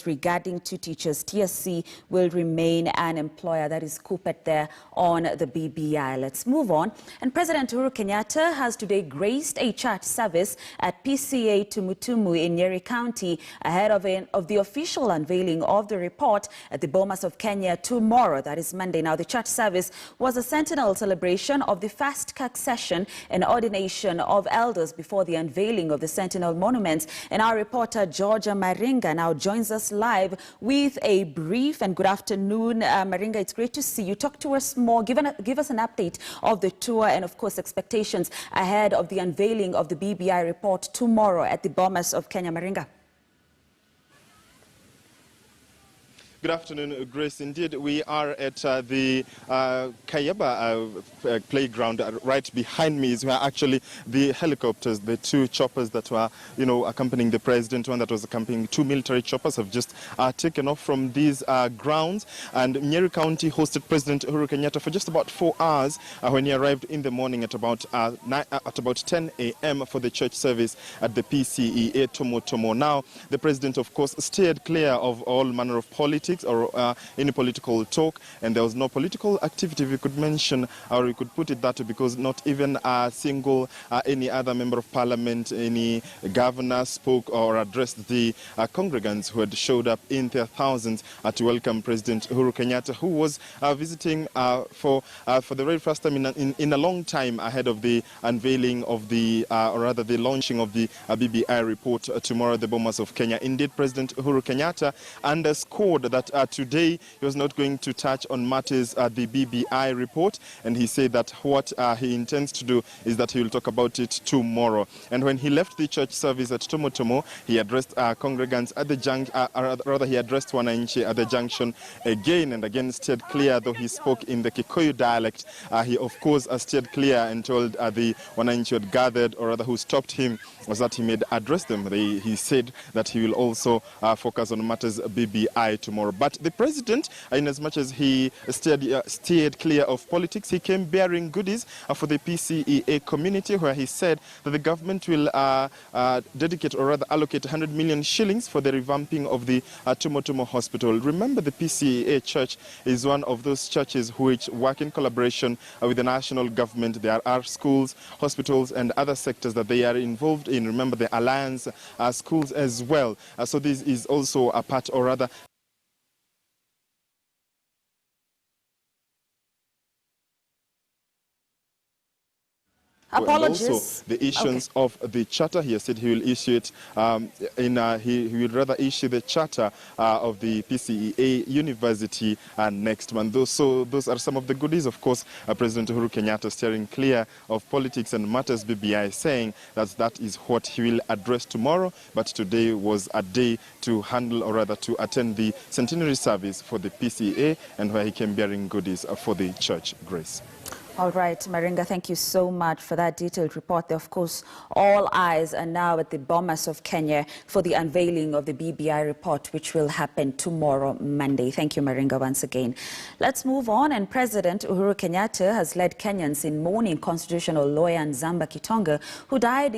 regarding two teachers. TSC will remain an employer. That is Coopet there on the BBI. Let's move on. And President Uhuru Kenyatta has today graced a church service at PCA Tumutumu in Nyeri County ahead of the official unveiling of the report at the Bomas of Kenya tomorrow. That is Monday. Now, the church service was a centennial celebration of the first succession and ordination of elders before the unveiling of the Sentinel monuments. And our reporter Georgia Maringa now joins us live with a brief. And good afternoon, Maringa. It's great to see you. Talk to us more. Give us an update of the tour and, of course, expectations ahead of the unveiling of the BBI report tomorrow at the Bomas of Kenya. Maringa. Good afternoon, Grace. Indeed, we are at the Kayaba playground. Right behind me is where actually the helicopters, the two choppers that were, accompanying the president, one that was accompanying two military choppers, have just taken off from these grounds. And Nyeri County hosted President Uhuru Kenyatta for just about 4 hours when he arrived in the morning at about 10 a.m. for the church service at the PCEA Tomo. Now, the president, of course, steered clear of all manner of politics or any political talk, and there was no political activity, if you could mention, or you could put it that way, because not even a single any other member of parliament, any governor spoke or addressed the congregants who had showed up in their thousands to welcome President Uhuru Kenyatta, who was visiting for the very first time in a long time ahead of the unveiling of the, or rather the launching of the BBI report tomorrow at the Bomas of Kenya. Indeed, President Uhuru Kenyatta underscored that today he was not going to touch on matters the BBI report, and he said that what he intends to do is that he will talk about it tomorrow. And when he left the church service at Tomo, he addressed congregants at the rather he addressed Wananchi at the junction again and again, steered clear, though he spoke in the Kikuyu dialect. He of course steered clear and told the Wananchi who had gathered, or rather who stopped him, was that he made address them. He said that he will also focus on matters BBI tomorrow. But the president, in as much as he steered clear of politics, he came bearing goodies for the PCEA community, where he said that the government will dedicate, or rather allocate 100 million shillings for the revamping of the Tomo hospital. Remember, the PCEA church is one of those churches which work in collaboration with the national government. There are schools, hospitals, and other sectors that they are involved in. Remember, the alliance schools as well. So this is also a part, or rather, Apologies. And also the issuance of the charter. He has said he will issue it he will rather issue the charter of the PCEA University next month. Those are some of the goodies. Of course, President Uhuru Kenyatta steering clear of politics and matters BBI, saying that is what he will address tomorrow. But today was a day to handle, or rather to attend the centenary service for the PCEA, and where he came bearing goodies for the church. Grace. All right, Maringa, thank you so much for that detailed report. There, of course, all eyes are now at the Bomas of Kenya for the unveiling of the BBI report, which will happen tomorrow, Monday. Thank you, Maringa, once again. Let's move on. And President Uhuru Kenyatta has led Kenyans in mourning constitutional lawyer Nzamba Kitonga, who died